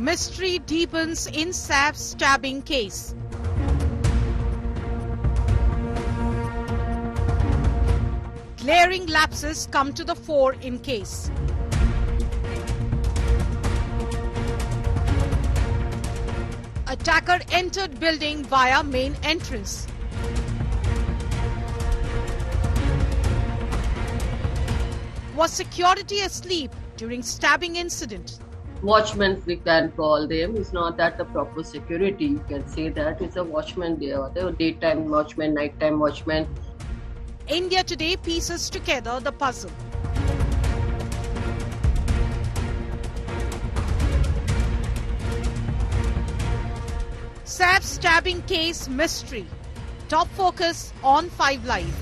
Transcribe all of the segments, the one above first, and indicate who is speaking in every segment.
Speaker 1: Mystery deepens in Saif stabbing case. Glaring lapses come to the fore in case. Attacker entered building via main entrance. Was security asleep during stabbing incident?
Speaker 2: Watchmen, we can call them. It's not that the proper security. You can say that it's a watchman there. There are daytime watchmen, nighttime watchmen.
Speaker 1: India Today pieces together the puzzle. Saif stabbing case mystery. Top focus on 5 Live.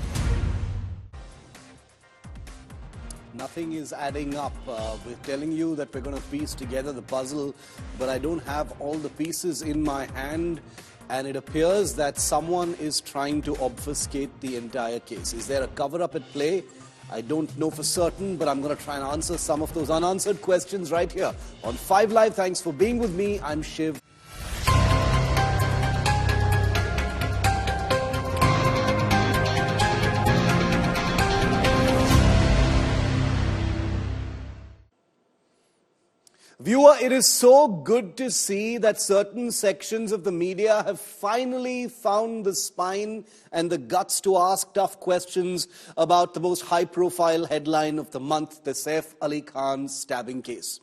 Speaker 3: Nothing is adding up. We're telling you that we're going to piece together the puzzle, but I don't have all the pieces in my hand, and it appears that someone is trying to obfuscate the entire case. Is there a cover-up at play? I don't know for certain, but I'm going to try and answer some of those unanswered questions right here on 5 Live. Thanks for being with me. I'm Shiv. Viewer, it is so good to see that certain sections of the media have finally found the spine and the guts to ask tough questions about the most high-profile headline of the month, the Saif Ali Khan stabbing case.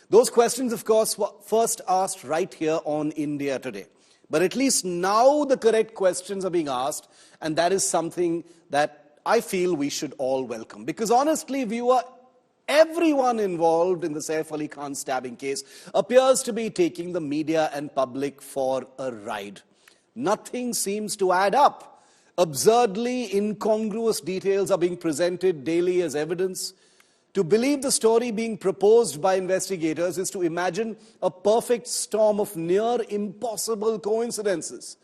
Speaker 3: Those questions, of course, were first asked right here on India Today. But at least now the correct questions are being asked, and that is something that I feel we should all welcome. Because honestly, viewer, everyone involved in the Saif Ali Khan stabbing case appears to be taking the media and public for a ride. Nothing seems to add up. Absurdly incongruous details are being presented daily as evidence. To believe the story being proposed by investigators is to imagine a perfect storm of near impossible coincidences.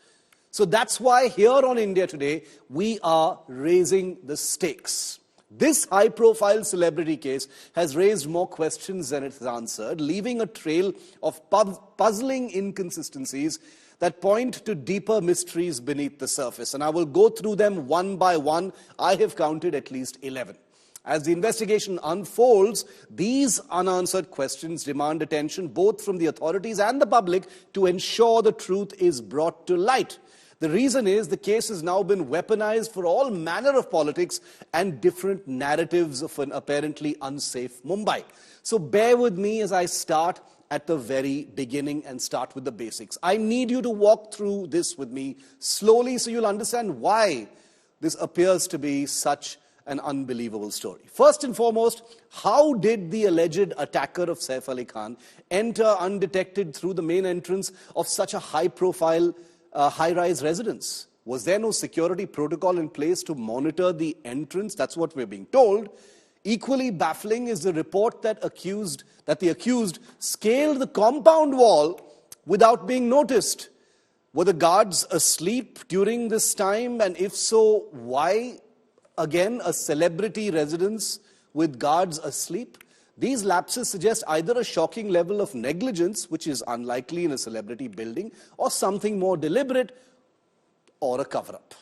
Speaker 3: So that's why here on India Today, we are raising the stakes. This high-profile celebrity case has raised more questions than it has answered, leaving a trail of puzzling inconsistencies that point to deeper mysteries beneath the surface. And I will go through them one by one. I have counted at least 11. As the investigation unfolds, these unanswered questions demand attention both from the authorities and the public to ensure the truth is brought to light. The reason is the case has now been weaponized for all manner of politics and different narratives of an apparently unsafe Mumbai. So bear with me as I start at the very beginning and start with the basics. I need you to walk through this with me slowly so you'll understand why this appears to be such an unbelievable story. First and foremost, how did the alleged attacker of Saif Ali Khan enter undetected through the main entrance of such a high-profile high-rise residence? Was there no security protocol in place to monitor the entrance? That's what we're being told. Equally baffling is the report that the accused scaled the compound wall without being noticed. Were the guards asleep during this time? And if so, why? Again, a celebrity residence with guards asleep? These lapses suggest either a shocking level of negligence, which is unlikely in a celebrity building, or something more deliberate, or a cover-up.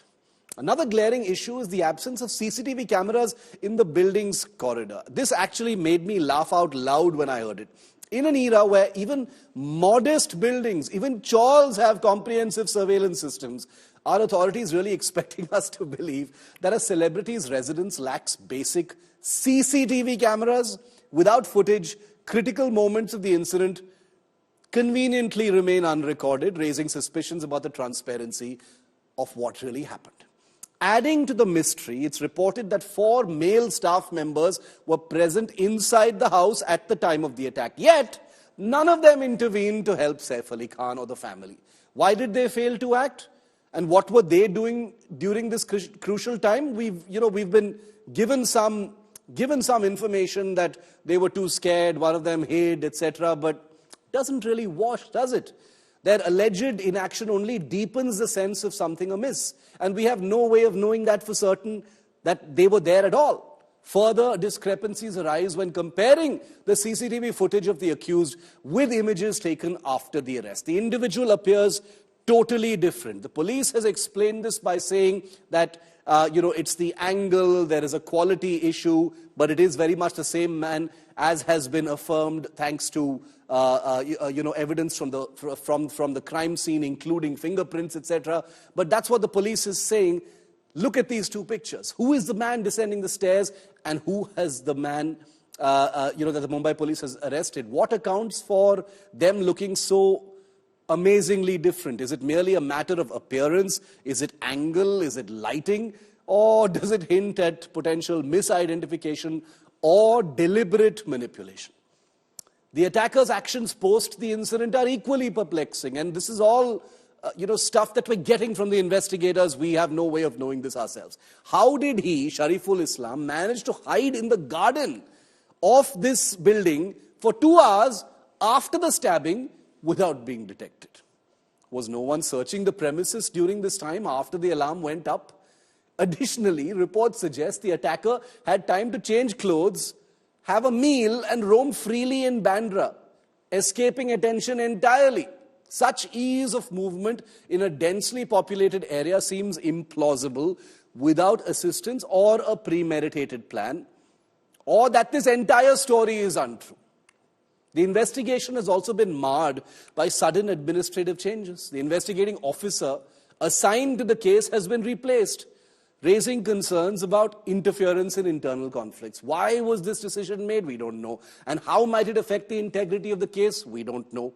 Speaker 3: Another glaring issue is the absence of CCTV cameras in the building's corridor. This actually made me laugh out loud when I heard it. In an era where even modest buildings, even chawls have comprehensive surveillance systems, are authorities really expecting us to believe that a celebrity's residence lacks basic CCTV cameras? Without footage, critical moments of the incident conveniently remain unrecorded, raising suspicions about the transparency of what really happened. Adding to the mystery, it's reported that 4 male staff members were present inside the house at the time of the attack. Yet, none of them intervened to help Saif Ali Khan or the family. Why did they fail to act? And what were they doing during this crucial time? We've been given some information that they were too scared, one of them hid, etc. But doesn't really wash, does it? Their alleged inaction only deepens the sense of something amiss. And we have no way of knowing that for certain that they were there at all. Further discrepancies arise when comparing the CCTV footage of the accused with images taken after the arrest. The individual appears totally different. The police has explained this by saying that, it's the angle, there is a quality issue, but it is very much the same man, as has been affirmed thanks to evidence from the crime scene, including fingerprints, etc. But that's what the police is saying. Look at these two pictures. Who is the man descending the stairs, and who has the man that the Mumbai police has arrested? What accounts for them looking so amazingly different? Is it merely a matter of appearance? Is it angle? Is it lighting? Or does it hint at potential misidentification or deliberate manipulation? The attacker's actions post the incident are equally perplexing, and this is all stuff that we're getting from the investigators. We have no way of knowing this ourselves. How did he, Shariful Islam, manage to hide in the garden of this building for 2 hours after the stabbing without being detected? Was no one searching the premises during this time after the alarm went up? Additionally, reports suggest the attacker had time to change clothes, have a meal, and roam freely in Bandra, escaping attention entirely. Such ease of movement in a densely populated area seems implausible without assistance or a premeditated plan, or that this entire story is untrue. The investigation has also been marred by sudden administrative changes. The investigating officer assigned to the case has been replaced, raising concerns about interference in internal conflicts. Why was this decision made? We don't know. And how might it affect the integrity of the case? We don't know.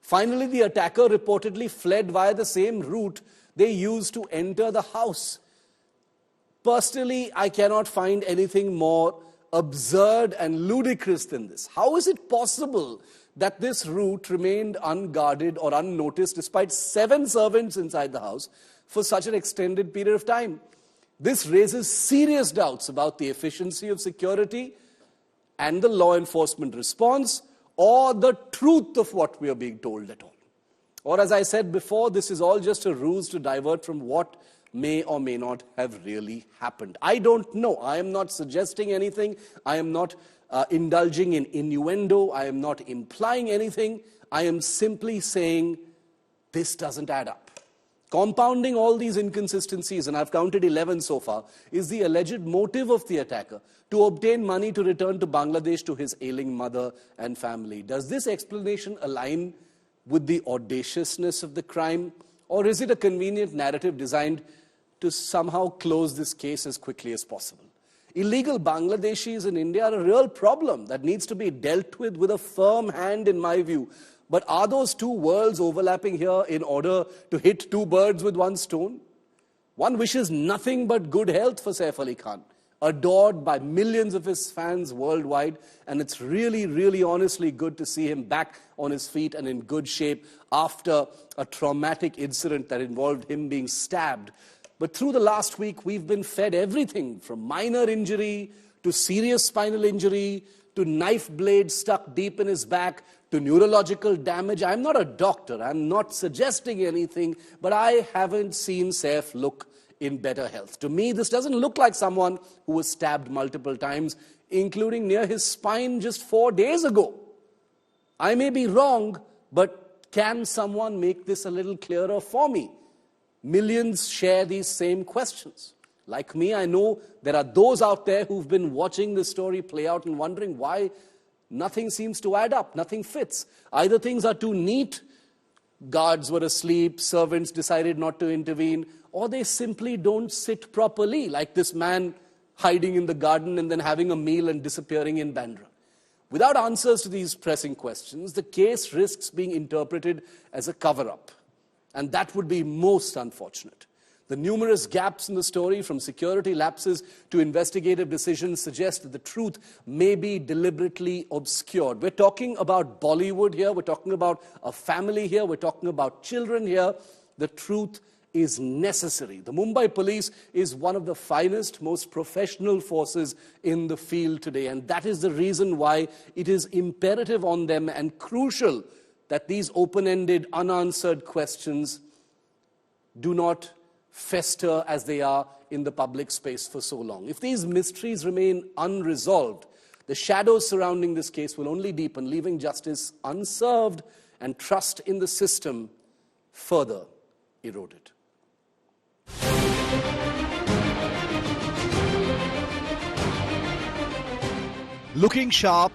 Speaker 3: Finally, the attacker reportedly fled via the same route they used to enter the house. Personally, I cannot find anything more absurd and ludicrous than this. How is it possible that this route remained unguarded or unnoticed despite 7 servants inside the house for such an extended period of time? This raises serious doubts about the efficiency of security and the law enforcement response, or the truth of what we are being told at all. Or, as I said before, this is all just a ruse to divert from what may or may not have really happened. I don't know. I am not suggesting anything. I am not indulging in innuendo. I am not implying anything. I am simply saying this doesn't add up. Compounding all these inconsistencies, and I've counted 11 so far, is the alleged motive of the attacker to obtain money to return to Bangladesh to his ailing mother and family. Does this explanation align with the audaciousness of the crime, or is it a convenient narrative designed to somehow close this case as quickly as possible? Illegal Bangladeshis in India are a real problem that needs to be dealt with a firm hand, in my view. But are those two worlds overlapping here in order to hit 2 birds with 1 stone? One wishes nothing but good health for Saif Ali Khan, adored by millions of his fans worldwide, and it's really, really honestly good to see him back on his feet and in good shape after a traumatic incident that involved him being stabbed. But through the last week, we've been fed everything from minor injury to serious spinal injury to knife blade stuck deep in his back to neurological damage. I'm not a doctor. I'm not suggesting anything, but I haven't seen Saif look in better health. To me, this doesn't look like someone who was stabbed multiple times, including near his spine just 4 days ago. I may be wrong, but can someone make this a little clearer for me? Millions share these same questions. Like me, I know there are those out there who've been watching this story play out and wondering why nothing seems to add up, nothing fits. Either things are too neat, guards were asleep, servants decided not to intervene, or they simply don't sit properly, like this man hiding in the garden and then having a meal and disappearing in Bandra. Without answers to these pressing questions, the case risks being interpreted as a cover-up, and that would be most unfortunate. The numerous gaps in the story, from security lapses to investigative decisions, suggest that the truth may be deliberately obscured. We're talking about Bollywood here, we're talking about a family here, we're talking about children here. The truth is necessary. The Mumbai police is one of the finest, most professional forces in the field today, and that is the reason why it is imperative on them and crucial that these open-ended, unanswered questions do not fester as they are in the public space for so long. If these mysteries remain unresolved, the shadows surrounding this case will only deepen, leaving justice unserved and trust in the system further eroded.
Speaker 4: Looking sharp,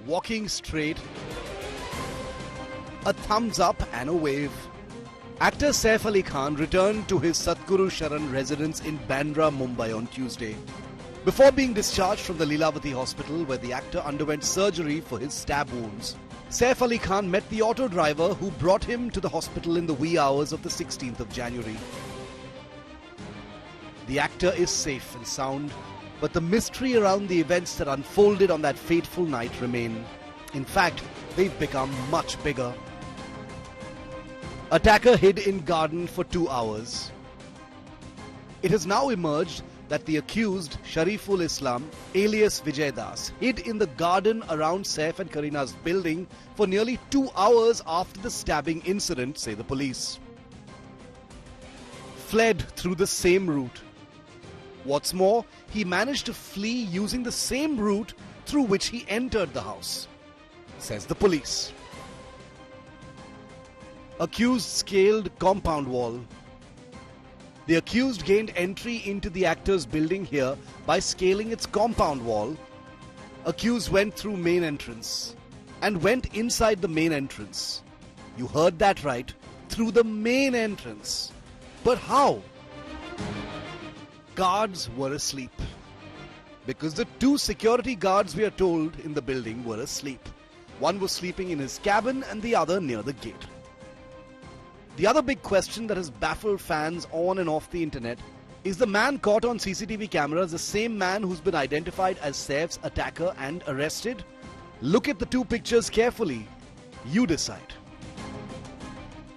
Speaker 4: walking straight, a thumbs up and a wave. Actor Saif Ali Khan returned to his Satguru Sharan residence in Bandra, Mumbai on Tuesday. Before being discharged from the Lilavati hospital where the actor underwent surgery for his stab wounds, Saif Ali Khan met the auto driver who brought him to the hospital in the wee hours of the 16th of January. The actor is safe and sound, but the mystery around the events that unfolded on that fateful night remain. In fact, they've become much bigger. Attacker hid in garden for 2 hours. It has now emerged that the accused, Shariful Islam, alias Vijay Das, hid in the garden around Saif and Karina's building for nearly 2 hours after the stabbing incident, say the police. Fled through the same route. What's more, he managed to flee using the same route through which he entered the house, says the police. Accused scaled compound wall. The accused gained entry into the actor's building here by scaling its compound wall. Accused went through main entrance and went inside the main entrance. You heard that right, through the main entrance. But how? Guards were asleep. Because the 2 security guards, we are told, in the building were asleep. One was sleeping in his cabin and the other near the gate. The other big question that has baffled fans on and off the internet is the man caught on CCTV cameras the same man who's been identified as Saif's attacker and arrested? Look at the 2 pictures carefully. You decide.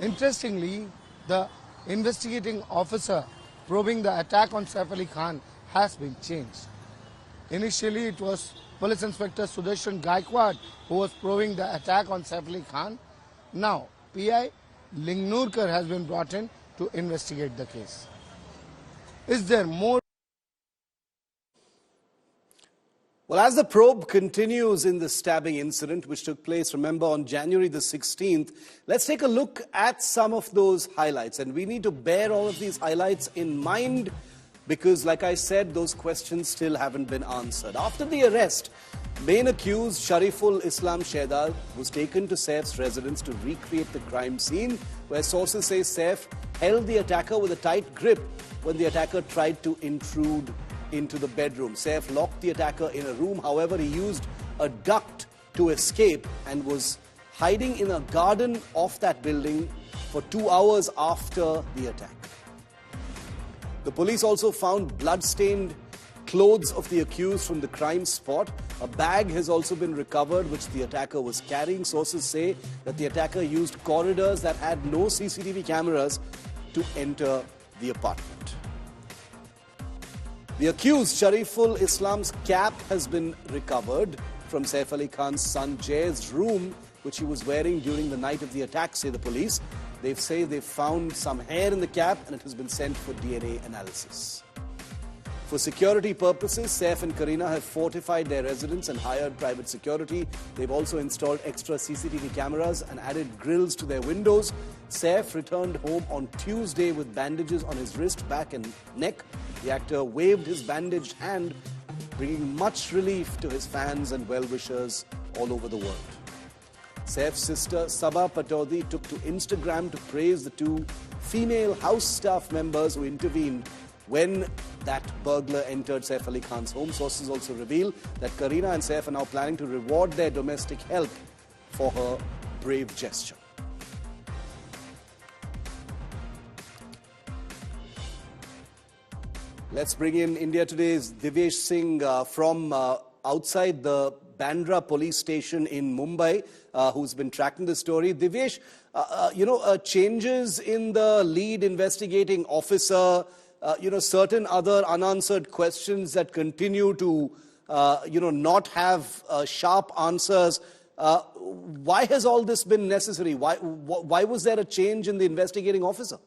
Speaker 5: Interestingly, the investigating officer probing the attack on Saif Ali Khan has been changed. Initially, it was Police Inspector Sudarshan Gaikwad who was probing the attack on Saif Ali Khan. Now, PI Lingnurkar has been brought in to investigate the case. Is there more?
Speaker 3: Well, as the probe continues in the stabbing incident, which took place, remember, on January the 16th, let's take a look at some of those highlights. And we need to bear all of these highlights in mind because, like I said, those questions still haven't been answered. After the arrest, main accused Shariful Islam Shehzad was taken to Saif's residence to recreate the crime scene, where sources say Saif held the attacker with a tight grip when the attacker tried to intrude into the bedroom. Saif locked the attacker in a room. However, he used a duct to escape and was hiding in a garden off that building for 2 hours after the attack. The police also found blood-stained clothes of the accused from the crime spot. A bag has also been recovered, which the attacker was carrying. Sources say that the attacker used corridors that had no CCTV cameras to enter the apartment. The accused, Shariful Islam's cap, has been recovered from Saif Ali Khan's son Jay's room, which he was wearing during the night of the attack, say the police. They say they've found some hair in the cap and it has been sent for DNA analysis. For security purposes, Saif and Karina have fortified their residence and hired private security. They've also installed extra CCTV cameras and added grills to their windows. Saif returned home on Tuesday with bandages on his wrist, back and neck. The actor waved his bandaged hand, bringing much relief to his fans and well-wishers all over the world. Saif's sister, Sabah Patodi, took to Instagram to praise the 2 female house staff members who intervened when that burglar entered Saif Ali Khan's home. Sources also reveal that Karina and Saif are now planning to reward their domestic help for her brave gesture. Let's bring in India Today's Divyesh Singh from outside the Bandra police station in Mumbai, who's been tracking the story. Divyesh, changes in the lead investigating officer, certain other unanswered questions that continue to, not have sharp answers. Why has all this been necessary? Why was there a change in the investigating officer?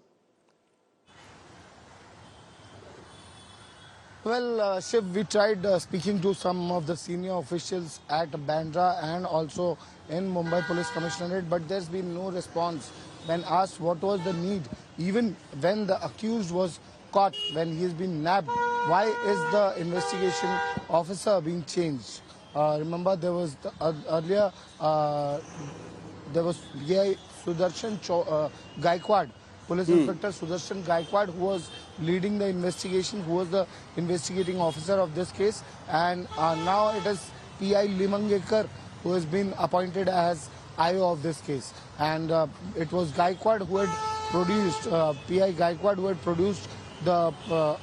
Speaker 5: Well, Shiv, we tried speaking to some of the senior officials at Bandra and also in Mumbai Police Commissionerate, but there's been no response. When asked what was the need, even when the accused was caught, when he's been nabbed, why is the investigation officer being changed? Remember, there was earlier there was PI Sudarshan Gaikwad, Police Inspector Sudarshan Gaikwad, who was leading the investigation, who was the investigating officer of this case, and now it is PI Limangekar who has been appointed as IO of this case. And it was Gaikwad who had produced, PI Gaikwad who had produced the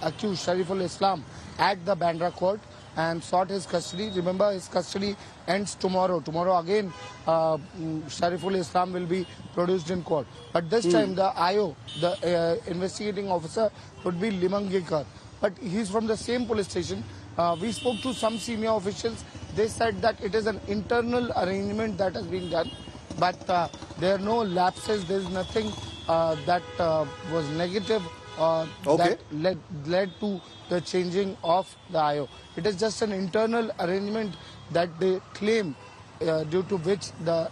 Speaker 5: accused Shariful Islam at the Bandra court and sought his custody. Remember, his custody ends tomorrow. Tomorrow again, Shariful Islam will be produced in court. But this time the IO, the investigating officer, would be Limangekar. But he's from the same police station. We spoke to some senior officials. They said that it is an internal arrangement that has been done. But there are no lapses. There is nothing that was negative that led to the changing of the IO. It is just an internal arrangement that they claim due to which the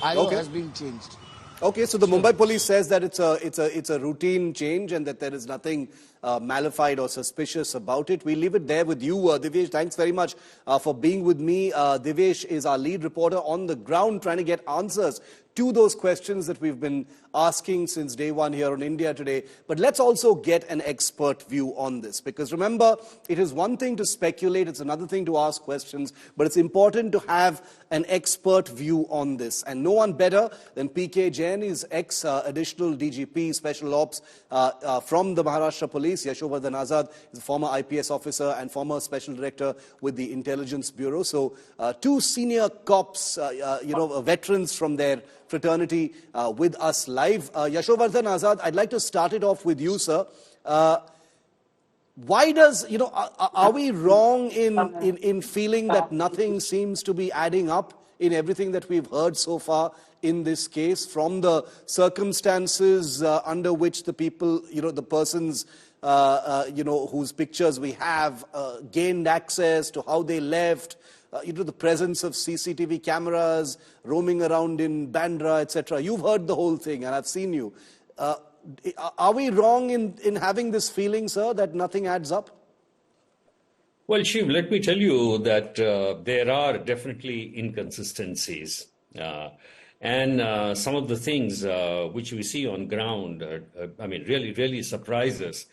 Speaker 5: IO has been changed.
Speaker 3: Okay, so the Mumbai police says that it's a routine change and that there is nothing malified or suspicious about it. We leave it there with you, Divyesh. Thanks very much for being with me. Divyesh is our lead reporter on the ground trying to get answers to those questions that we've been asking since day one here on India Today. But let's also get an expert view on this, because remember, it is one thing to speculate, it's another thing to ask questions, but it's important to have an expert view on this. And no one better than PK Jain, is ex-additional DGP, Special Ops from the Maharashtra Police. Yashovardhan Azad is a former IPS officer and former Special Director with the Intelligence Bureau. So two senior cops, veterans from their fraternity with us live. Yashovardhan Azad, I'd like to start it off with you, sir. Why does, are we wrong in feeling that nothing seems to be adding up in everything that we've heard so far in this case, from the circumstances under which the people, the persons, whose pictures we have gained access to, how they left, the presence of CCTV cameras roaming around in Bandra, etc. You've heard the whole thing, and I've seen you. Are we wrong in having this feeling, sir, that nothing adds up?
Speaker 6: Well, Shiv, let me tell you that there are definitely inconsistencies. And some of the things which we see on ground, really, really surprise us.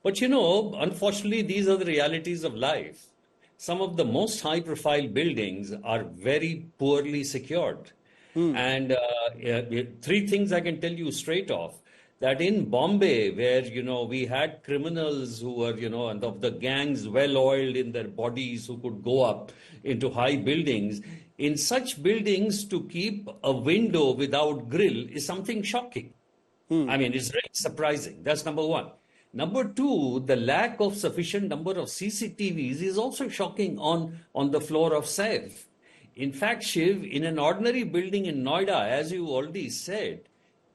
Speaker 6: But, unfortunately, these are the realities of life. Some of the most high-profile buildings are very poorly secured. And three things I can tell you straight off. That in Bombay, where, we had criminals who were, and of the gangs well-oiled in their bodies who could go up into high buildings, in such buildings to keep a window without grill is something shocking. It's really surprising. That's number one. Number two, the lack of sufficient number of CCTVs is also shocking on the floor of Saif. In fact, Shiv, in an ordinary building in Noida, as you already said,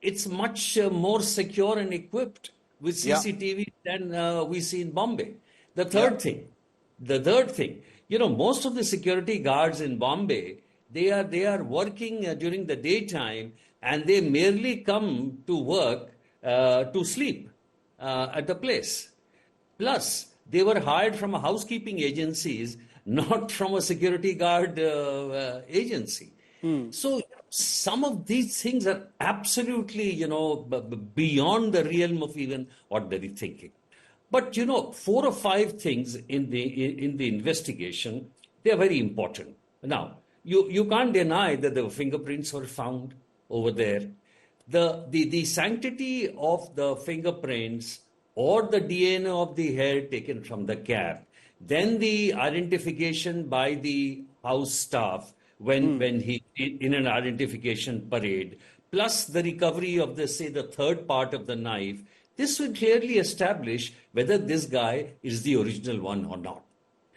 Speaker 6: it's much more secure and equipped with CCTV than we see in Bombay. The third thing, most of the security guards in Bombay, they are working during the daytime, and they merely come to work to sleep at the place. Plus, they were hired from housekeeping agencies, not from a security guard agency. So some of these things are absolutely, beyond the realm of even ordinary thinking. But, 4 or 5 things in the investigation, they are very important. Now, you can't deny that the fingerprints were found over there. The sanctity of the fingerprints or the DNA of the hair taken from the cab, then the identification by the house staff when he in an identification parade, plus the recovery of the third part of the knife, this will clearly establish whether this guy is the original one or not.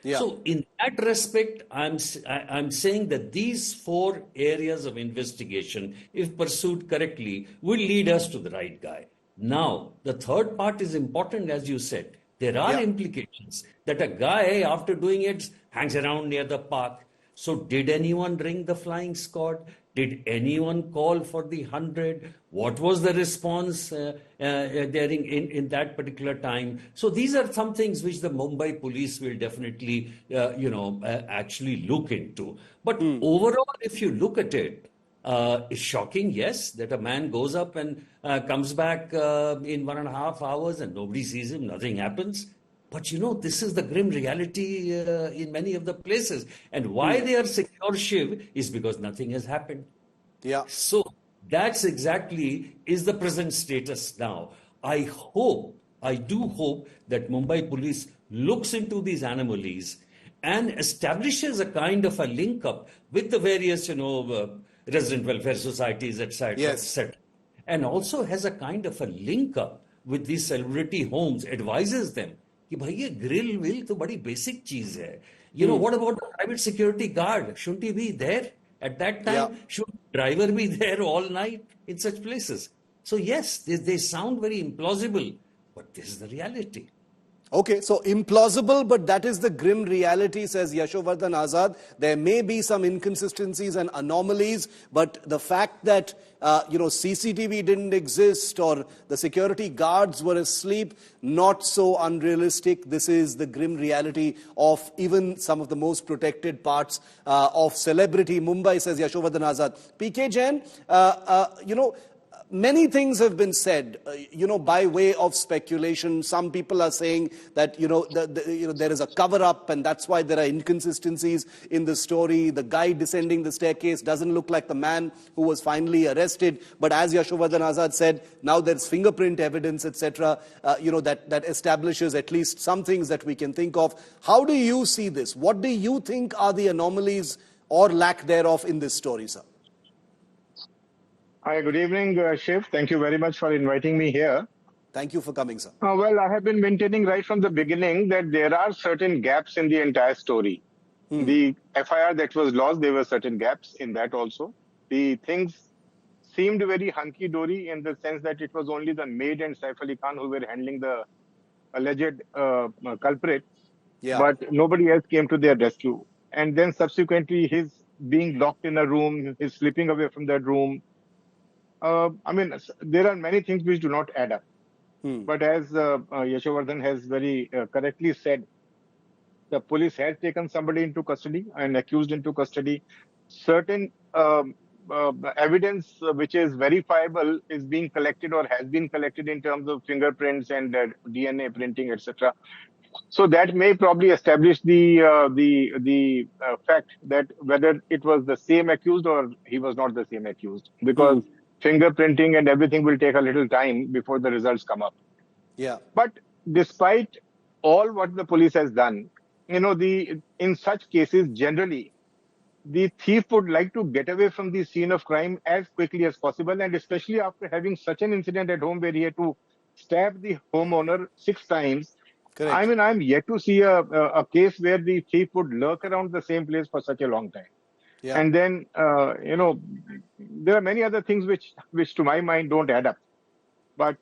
Speaker 6: Yeah. So in that respect, I'm saying that these 4 areas of investigation, if pursued correctly, will lead us to the right guy. Now, the third part is important, as you said. There are
Speaker 3: Yeah.
Speaker 6: implications that a guy, after doing it, hangs around near the park. So, did anyone ring the flying squad? Did anyone call for the 100? What was the response during in that particular time? So, these are some things which the Mumbai police will definitely, actually look into. But overall, if you look at it, it's shocking, yes, that a man goes up and comes back in 1.5 hours and nobody sees him, nothing happens. But this is the grim reality in many of the places. And why they are secure, Shiv, is because nothing has happened.
Speaker 3: Yeah.
Speaker 6: So that's exactly is the present status now. I do hope that Mumbai police looks into these anomalies and establishes a kind of a link up with the various, resident welfare societies, etc.,
Speaker 3: Yes.
Speaker 6: etc. And also has a kind of a link up with these celebrity homes, advises them कि भाई ये grill will तो बड़ी basic चीज है. What about the private security guard? Shouldn't he be there at that time?
Speaker 3: Yeah.
Speaker 6: Should driver be there all night in such places? So yes, they sound very implausible, but this is the reality.
Speaker 3: Okay, so implausible, but that is the grim reality, says Yashovardhan Azad. There may be some inconsistencies and anomalies, but the fact that, CCTV didn't exist or the security guards were asleep, not so unrealistic. This is the grim reality of even some of the most protected parts of celebrity Mumbai, says Yashovardhan Azad. PK Jain, many things have been said, by way of speculation. Some people are saying that, there is a cover-up and that's why there are inconsistencies in the story. The guy descending the staircase doesn't look like the man who was finally arrested. But as Yashovardhan Azad said, now there's fingerprint evidence, etc., that establishes at least some things that we can think of. How do you see this? What do you think are the anomalies or lack thereof in this story, sir?
Speaker 7: Hi, good evening, Shiv. Thank you very much for inviting me here.
Speaker 3: Thank you for coming, sir.
Speaker 7: Well, I have been maintaining right from the beginning that there are certain gaps in the entire story. The FIR that was lost, there were certain gaps in that also. The things seemed very hunky-dory in the sense that it was only the maid and Saif Ali Khan who were handling the alleged culprit, but nobody else came to their rescue. And then subsequently, his being locked in a room, his slipping away from that room, there are many things which do not add up. But as Yashovardhan has very correctly said, the police has taken somebody into custody and accused into custody. Certain evidence which is verifiable is being collected or has been collected in terms of fingerprints and DNA printing, etc. So that may probably establish the fact that whether it was the same accused or he was not the same accused, because fingerprinting and everything will take a little time before the results come up.
Speaker 3: Yeah.
Speaker 7: But despite all what the police has done, in such cases, generally, the thief would like to get away from the scene of crime as quickly as possible, and especially after having such an incident at home where he had to stab the homeowner 6 times.
Speaker 3: Correct.
Speaker 7: I'm yet to see a case where the thief would lurk around the same place for such a long time.
Speaker 3: Yeah.
Speaker 7: And then, there are many other things which to my mind don't add up. But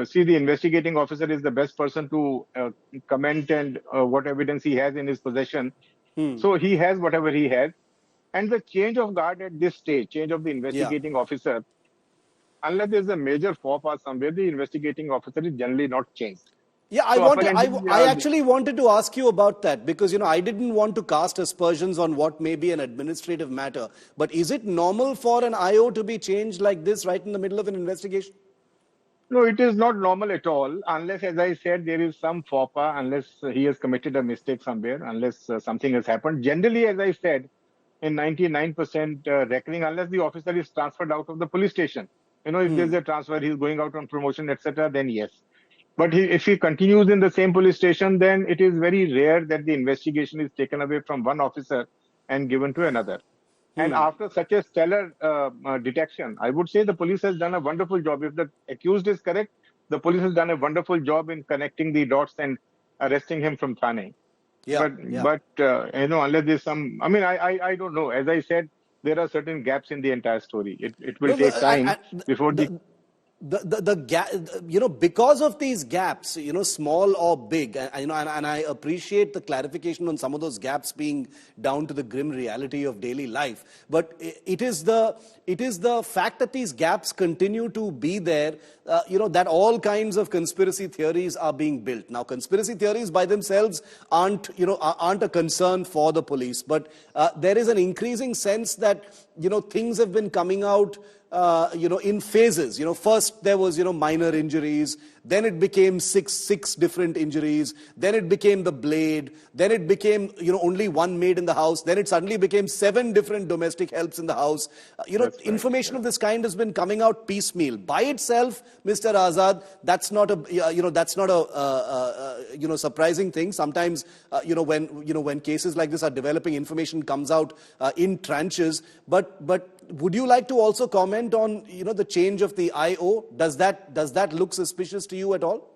Speaker 7: see, the investigating officer is the best person to comment and what evidence he has in his possession. So he has whatever he has. And the change of guard at this stage, change of the investigating officer, unless there's a major faux pas somewhere, the investigating officer is generally not changed.
Speaker 3: Yeah, I actually wanted to ask you about that because, I didn't want to cast aspersions on what may be an administrative matter. But is it normal for an IO to be changed like this right in the middle of an investigation?
Speaker 7: No, it is not normal at all, unless, as I said, there is some faux pas, unless he has committed a mistake somewhere, unless something has happened. Generally, as I said, in 99% reckoning, unless the officer is transferred out of the police station. If there's a transfer, he's going out on promotion, etc., then yes. But if he continues in the same police station, then it is very rare that the investigation is taken away from one officer and given to another. And after such a stellar detection, I would say the police has done a wonderful job. If the accused is correct, the police has done a wonderful job in connecting the dots and arresting him from Thane. But unless there's some, I don't know. As I said, there are certain gaps in the entire story. It will take time before
Speaker 3: because of these gaps, small or big, and I appreciate the clarification on some of those gaps being down to the grim reality of daily life. But it is the fact that these gaps continue to be there, that all kinds of conspiracy theories are being built. Now, conspiracy theories by themselves aren't a concern for the police, but there is an increasing sense that, things have been coming out in phases. First there was, minor injuries, then it became six different injuries, then it became the blade, then it became, only one maid in the house, then it suddenly became 7 different domestic helps in the house. Information of this kind has been coming out piecemeal. By itself, Mr. Azad, that's not a surprising thing. Sometimes, when cases like this are developing, information comes out in tranches. But would you like to also comment on, the change of the IO? Does that look suspicious to you at all?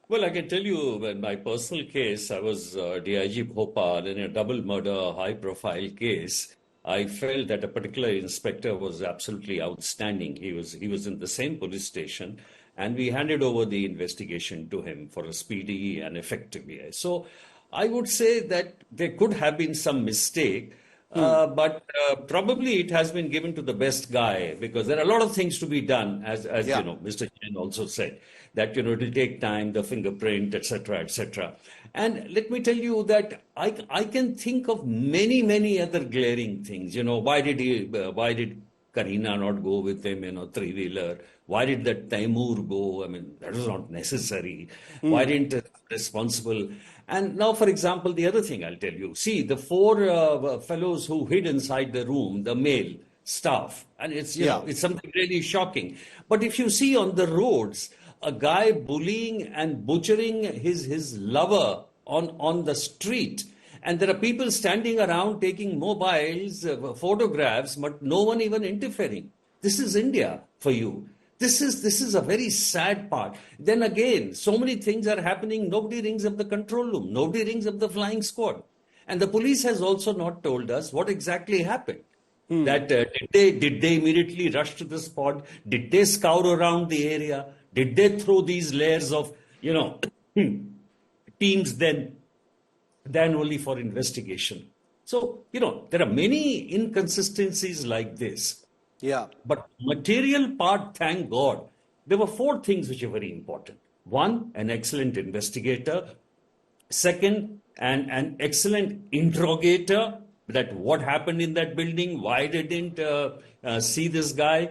Speaker 6: Well, I can tell you, in my personal case, I was DIG Bhopal in a double murder, high-profile case. I felt that a particular inspector was absolutely outstanding. He was in the same police station, and we handed over the investigation to him for a speedy and effective way. So I would say that there could have been some mistake. But probably it has been given to the best guy, because there are a lot of things to be done, as Mr. Jain also said, that it will take time, the fingerprint, etc., etc. And let me tell you that I can think of many other glaring things. Why did Karina not go with him, three-wheeler? Why did that Taimur go? I mean, that was not necessary. Why didn't responsible? And now, for example, the other thing I'll tell you. See, the 4 fellows who hid inside the room, the male staff, and it's something really shocking. But if you see on the roads, a guy bullying and butchering his lover on the street, and there are people standing around taking mobiles, photographs, but no one even interfering. This is India for you. This is a very sad part. Then again, so many things are happening. Nobody rings up the control room. Nobody rings up the flying squad. And the police has also not told us what exactly happened. That did they immediately rush to the spot? Did they scour around the area? Did they throw these layers of, teams then only for investigation? So, there are many inconsistencies like this.
Speaker 3: Yeah.
Speaker 6: But material part, thank God, there were 4 things which are very important. 1, an excellent investigator. 2nd, an excellent interrogator, that what happened in that building, why didn't see this guy.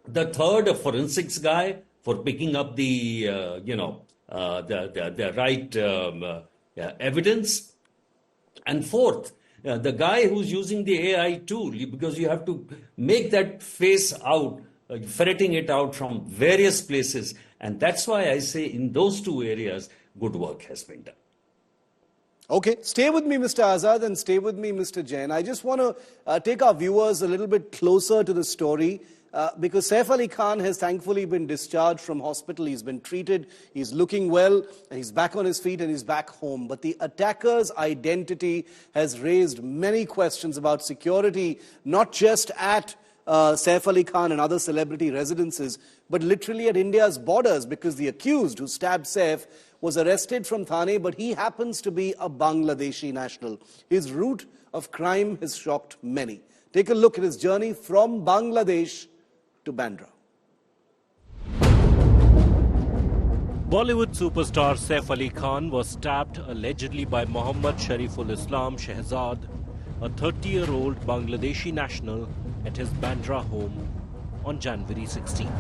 Speaker 6: The 3rd, a forensics guy for picking up the right evidence. And 4th, the guy who's using the AI tool, because you have to make that face out, ferreting it out from various places. And that's why I say in those 2 areas, good work has been done.
Speaker 3: Okay, stay with me, Mr. Azad, and stay with me, Mr. Jain. I just want to take our viewers a little bit closer to the story. Because Saif Ali Khan has thankfully been discharged from hospital. He's been treated, he's looking well, and he's back on his feet and he's back home. But the attacker's identity has raised many questions about security, not just at Saif Ali Khan and other celebrity residences, but literally at India's borders, because the accused who stabbed Saif was arrested from Thane, but he happens to be a Bangladeshi national. His route of crime has shocked many. Take a look at his journey from Bangladesh to Bandra.
Speaker 8: Bollywood superstar Saif Ali Khan was stabbed allegedly by Mohammad Shariful Islam Shehzad, a 30-year-old Bangladeshi national, at his Bandra home on January 16th.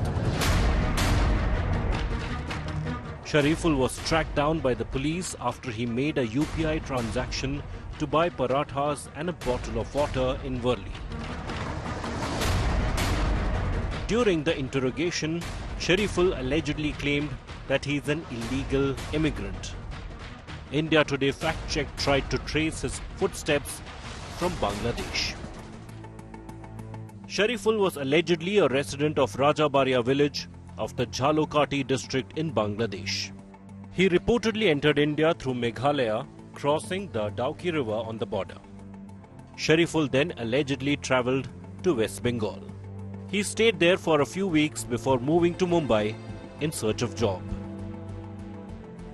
Speaker 8: Shariful was tracked down by the police after he made a UPI transaction to buy parathas and a bottle of water in Worli. During the interrogation, Shariful allegedly claimed that he is an illegal immigrant. India Today fact-check tried to trace his footsteps from Bangladesh. Shariful was allegedly a resident of Rajabaria village of the Jhalokati district in Bangladesh. He reportedly entered India through Meghalaya, crossing the Dauki river on the border. Shariful then allegedly travelled to West Bengal. He stayed there for a few weeks before moving to Mumbai in search of job.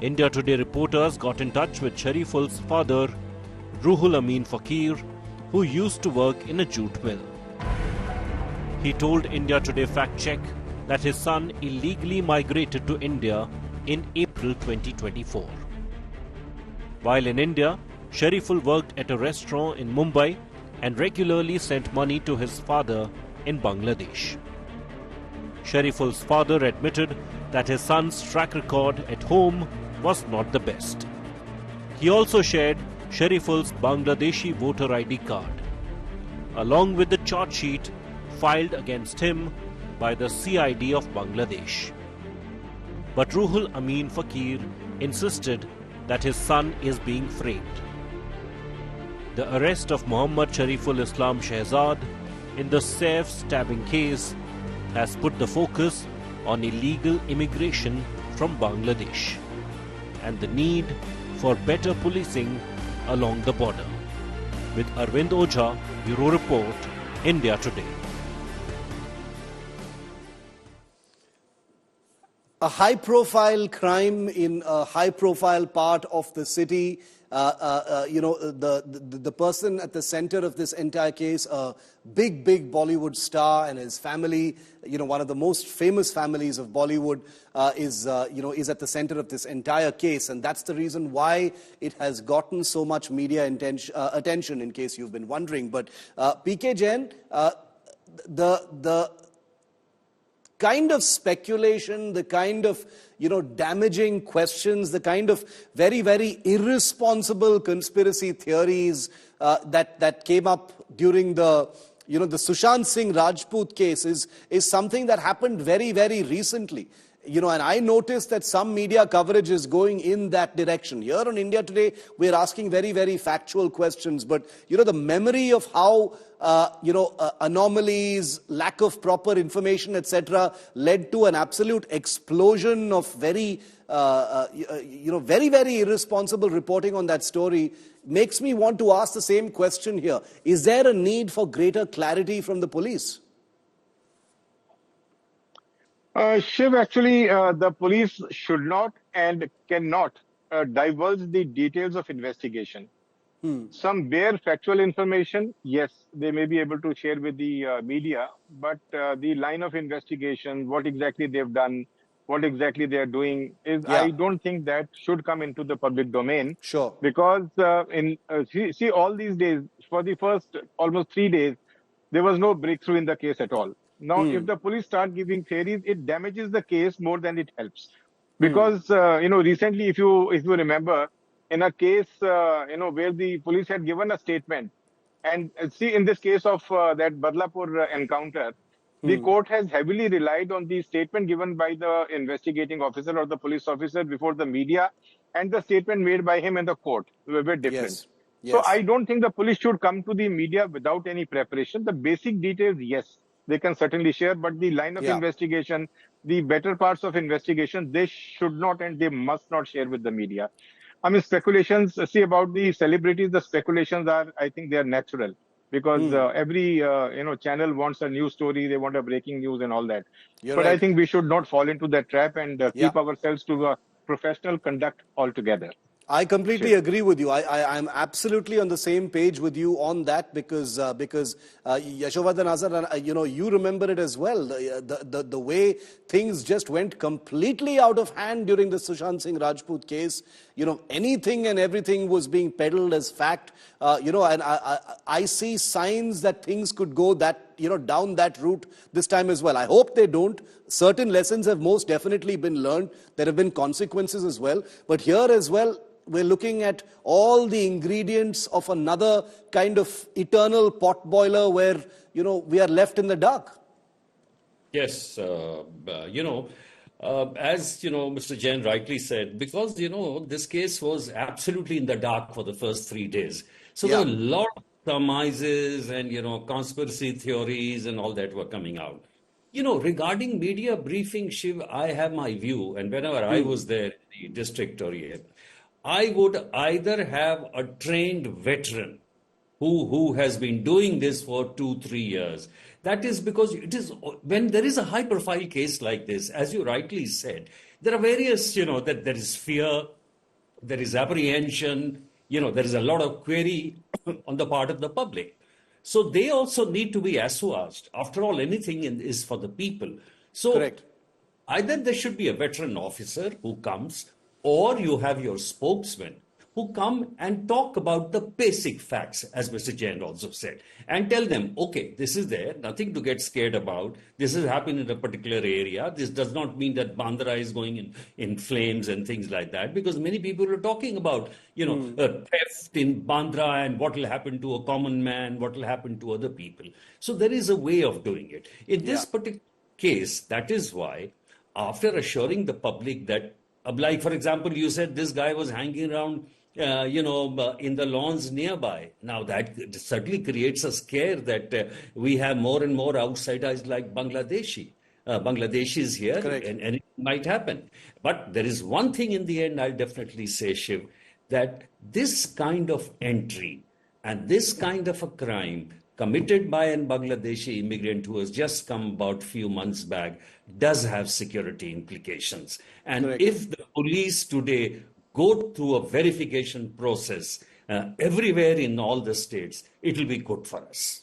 Speaker 8: India Today reporters got in touch with Shariful's father, Ruhul Amin Fakir, who used to work in a jute mill. He told India Today Fact Check that his son illegally migrated to India in April 2024. While in India, Shariful worked at a restaurant in Mumbai and regularly sent money to his father in Bangladesh. Shariful's father admitted that his son's track record at home was not the best. He also shared Shariful's Bangladeshi voter ID card, along with the charge sheet filed against him by the CID of Bangladesh. But Ruhul Amin Fakir insisted that his son is being framed. The arrest of Mohammad Shariful Islam Shehzad in the Saif stabbing case has put the focus on illegal immigration from Bangladesh and the need for better policing along the border. With Arvind Ojha, Bureau Report, India Today.
Speaker 3: A high-profile crime in a high-profile part of the city. The person at the center of this entire case, a big Bollywood star, and his family, one of the most famous families of Bollywood, is at the center of this entire case, and that's the reason why it has gotten so much media attention. In case you've been wondering, but PK Jain, the kind of speculation, the kind of damaging questions, the kind of very irresponsible conspiracy theories that came up during the the Sushant Singh Rajput case is something that happened very recently. And I noticed that some media coverage is going in that direction. Here on India Today, we're asking very factual questions, but the memory of how anomalies, lack of proper information, etc., led to an absolute explosion of very irresponsible reporting on that story makes me want to ask the same question here. Is there a need for greater clarity from the police?
Speaker 7: Shiv, actually, the police should not and cannot divulge the details of investigation. Some bare factual information, yes, they may be able to share with the media, but the line of investigation, what exactly they've done, what exactly they are doing, I don't think that should come into the public domain.
Speaker 3: Sure.
Speaker 7: Because see, all these days, for the first almost 3 days, there was no breakthrough in the case at all. Now, if the police start giving theories, it damages the case more than it helps. Because, recently, if you remember, in a case, where the police had given a statement, and see, in this case of that Badlapur encounter, the court has heavily relied on the statement given by the investigating officer or the police officer before the media, and the statement made by him in the court were very different.
Speaker 3: Yes.
Speaker 7: So I don't think the police should come to the media without any preparation. The basic details, yes, they can certainly share, but the line of investigation, the better parts of investigation, they should not and they must not share with the media. I mean, speculations, see, about the celebrities, the speculations are, I think they are natural, because every, channel wants a news story, they want a breaking news and all that. But I think we should not fall into that trap and keep ourselves to a professional conduct altogether.
Speaker 3: I completely agree with you. I'm absolutely on the same page with you on that because Yashovardhan Azhar, you remember it as well. The way things just went completely out of hand during the Sushant Singh Rajput case. Anything and everything was being peddled as fact. And I see signs that things could go down that route this time as well. I hope they don't. Certain lessons have most definitely been learned. There have been consequences as well. But here as well, we're looking at all the ingredients of another kind of eternal pot boiler where, we are left in the dark.
Speaker 6: Yes, as Mr. Jain rightly said, because, this case was absolutely in the dark for the first 3 days. So there were a lot of surmises and, conspiracy theories and all that were coming out. Regarding media briefing, Shiv, I have my view. And whenever I was there in the district or here, I would either have a trained veteran who has been doing this for 2-3 years. That is because it is when there is a high profile case like this, as you rightly said, there are various, that there is fear, there is apprehension, there is a lot of query on the part of the public. So they also need to be assuaged. After all, anything is for the people. So
Speaker 3: Correct.
Speaker 6: Either there should be a veteran officer who comes, or you have your spokesman who come and talk about the basic facts, as Mr. Jain also said, and tell them, okay, this is there, nothing to get scared about. This has happened in a particular area. This does not mean that Bandra is going in flames and things like that, because many people are talking about, theft in Bandra and what will happen to a common man, what will happen to other people. So there is a way of doing it. In this particular case, that is why, after assuring the public that, like, for example, you said this guy was hanging around in the lawns nearby. Now that certainly creates a scare that we have more and more outsiders like Bangladeshi. Bangladeshis here, and it might happen. But there is one thing in the end I'll definitely say, Shiv, that this kind of entry and this kind of a crime committed by an Bangladeshi immigrant who has just come about few months back does have security implications. And if the police today go through a verification process everywhere in all the states, it will be good for us.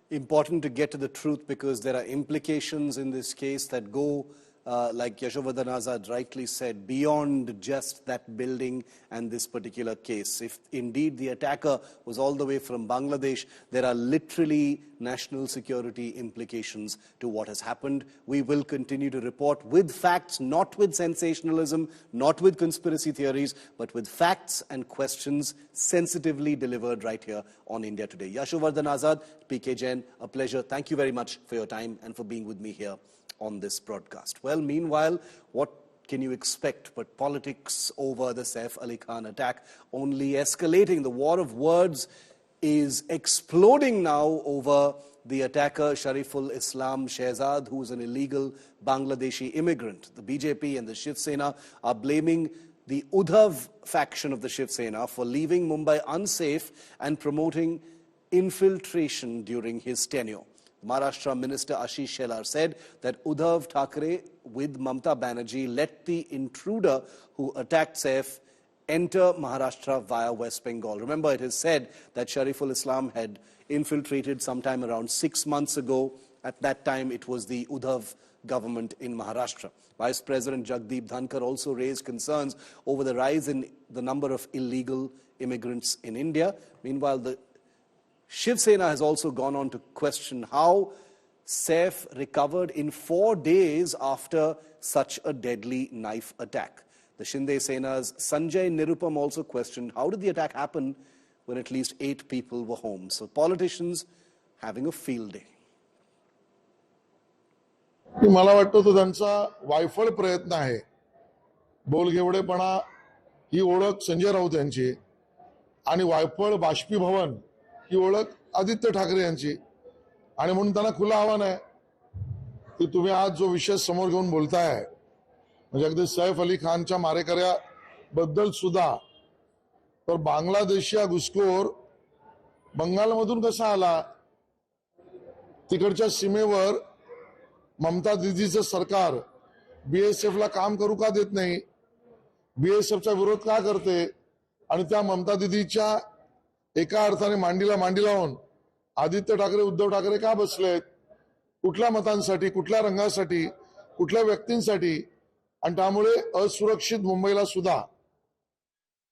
Speaker 3: Important to get to the truth, because there are implications in this case that go, like Yashovardhan Azad rightly said, beyond just that building and this particular case. If indeed the attacker was all the way from Bangladesh, there are literally national security implications to what has happened. We will continue to report with facts, not with sensationalism, not with conspiracy theories, but with facts and questions sensitively delivered right here on India Today. Yashovardhan Azad, PK Jain, a pleasure. Thank you very much for your time and for being with me here on this broadcast. Well, meanwhile, what can you expect but politics over the Saif Ali Khan attack only escalating? The war of words is exploding now over the attacker Shariful Islam Shehzad, who is an illegal Bangladeshi immigrant. The BJP and the Shiv Sena are blaming the Uddhav faction of the Shiv Sena for leaving Mumbai unsafe and promoting infiltration during his tenure. Maharashtra Minister Ashish Shelar said that Uddhav Thackeray with Mamta Banerjee let the intruder who attacked Saif enter Maharashtra via West Bengal. Remember, it is said that Shariful Islam had infiltrated sometime around 6 months ago. At that time, it was the Uddhav government in Maharashtra. Vice President Jagdeep Dhankar also raised concerns over the rise in the number of illegal immigrants in India. Meanwhile, the Shiv Sena has also gone on to question how Saif recovered in 4 days after such a deadly knife attack. The Shinde Sena's Sanjay Nirupam also questioned how did the attack happen when at least 8 people were home. So politicians having a field day.
Speaker 9: मला वाटतं तो त्यांचा वायफळ प्रयत्न आहे. बोलघेवडेपणा ही ओळख संजय राऊत यांची आणि वायफळ बाष्पीभवन ही ओळख आदित्य ठाकरे यांची, आणि म्हणून त्यांना खुलं आव्हान आहे की तुम्ही आज जो विषय समोर घेऊन बोलताय, म्हणजे अगदी सैफ अली खानच्या मारेकऱ्याबद्दल सुद्धा, तर बांगलादेशी हा घुसखोर बंगालमधून कसा आला, तिकडच्या सीमेवर ममता दीदीचं सरकार बीएसएफला काम करू का देत नाही, बीएसएफचा विरोध का करते, आणि त्या ममता दीदीच्या एका अर्थाने मांडीला मांडी लावून आदित्य ठाकरे उद्धव ठाकरे का बसलेत, कुठल्या मतांसाठी, कुठल्या रंगासाठी, कुठल्या व्यक्तींसाठी, आणि त्यामुळे असुरक्षित मुंबईला सुद्धा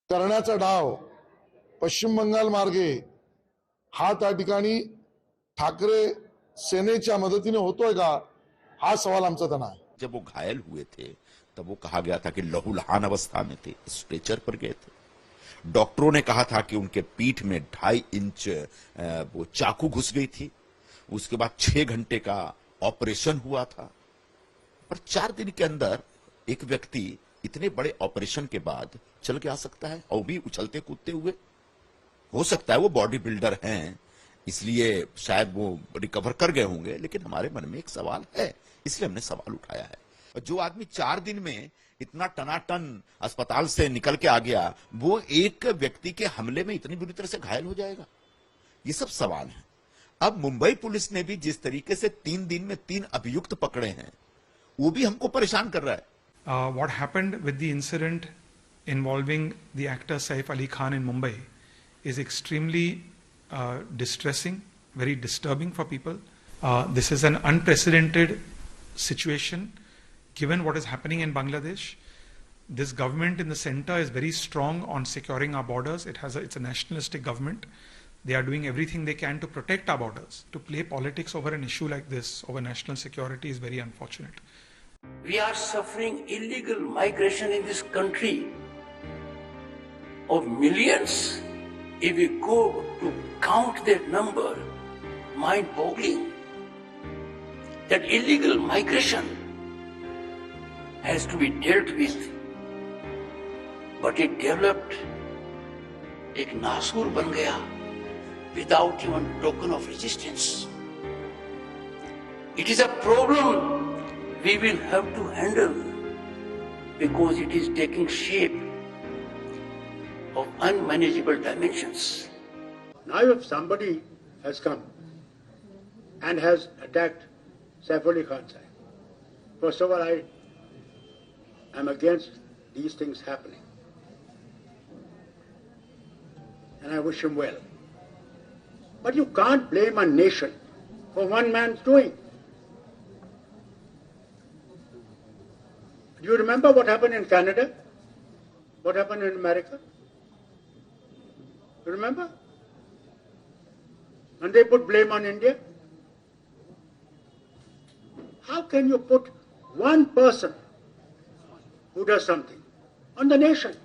Speaker 9: करण्याचा डाव पश्चिम बंगाल मार्गे हा त्या ठिकाणी ठाकरे सेनेच्या मदतीने होतोय का, हा सवाल आमचा त्यांना आहे.
Speaker 10: जब वो घायल हुए थे तब वो कहा गया था कि लहूलुहान अवस्था में थे, स्ट्रेचर पर गए थे. डॉक्टरों ने कहा था कि उनके पीठ में 2.5 इंच वो चाकू घुस गई थी. उसके बाद 6 घंटे का ऑपरेशन हुआ था. पर 4 दिन के अंदर एक व्यक्ति इतने बड़े ऑपरेशन के बाद चल के आ सकता है, और भी उछलते कूदते हुए. हो सकता है वो बॉडी बिल्डर हैं, इसलिए शायद वो रिकवर कर गए होंगे, लेकिन हमारे मन में एक सवाल है, इसलिए हमने सवाल उठाया है. जो आदमी 4 दिन में इतना टनाटन अस्पताल से निकल के आ गया, वो एक व्यक्ति के हमले में इतनी बुरी तरह से घायल हो जाएगा. ये सब सवाल हैं। अब मुंबई पुलिस ने भी जिस तरीके से 3 दिन में 3 अभियुक्त पकड़े हैं, वो भी हमको परेशान कर रहा है।
Speaker 11: What happened with the incident involving the actor Saif Ali Khan in Mumbai is extremely distressing, very disturbing for people. This is an unprecedented situation given what is happening in Bangladesh. This government in the center is very strong on securing our borders. It's a nationalistic government. They are doing everything they can to protect our borders. To play politics over an issue like this, over national security, is very unfortunate.
Speaker 12: We are suffering illegal migration in this country of millions. If we go to count their number, mind-boggling. That illegal migration has to be dealt with. But it developed एक नासूर बन गया without even token of resistance. It is a problem we will have to handle because it is taking shape of unmanageable dimensions.
Speaker 13: Now if somebody has come and has attacked Saif Ali Khan sahib, first of all, I am against these things happening. And I wish him well. But you can't blame a nation for one man's doing. Do you remember what happened in Canada? What happened in America? You remember? And they put blame on India. How can you put one person who does something on the nation?